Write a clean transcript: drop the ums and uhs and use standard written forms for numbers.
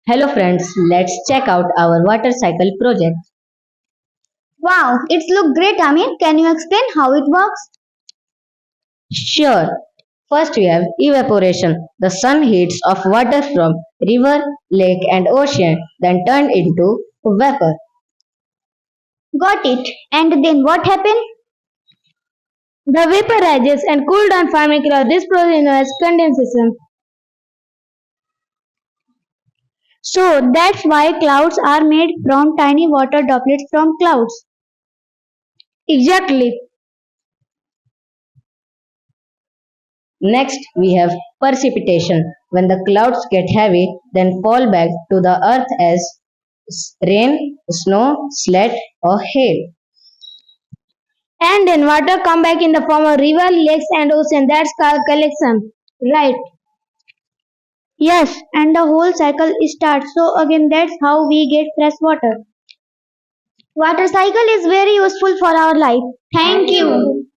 Hello friends, let's check out our water cycle project. Wow, it's look great, Amir. Can you explain how it works? Sure. First we have evaporation. The sun heats of water from river, lake and ocean then turned into vapor. Got it. And then what happened? The vapor rises and cools down forming cloud. This process is known as condensation. So that's why clouds are made from tiny water droplets from clouds. Exactly. Next we have precipitation. When the clouds get heavy then fall back to the earth as rain, snow, sleet or hail. And then water come back in the form of river, lakes and ocean. That's called collection. Right. Yes, and the whole cycle starts. So again, that's how we get fresh water. Water cycle is very useful for our life. Thank you.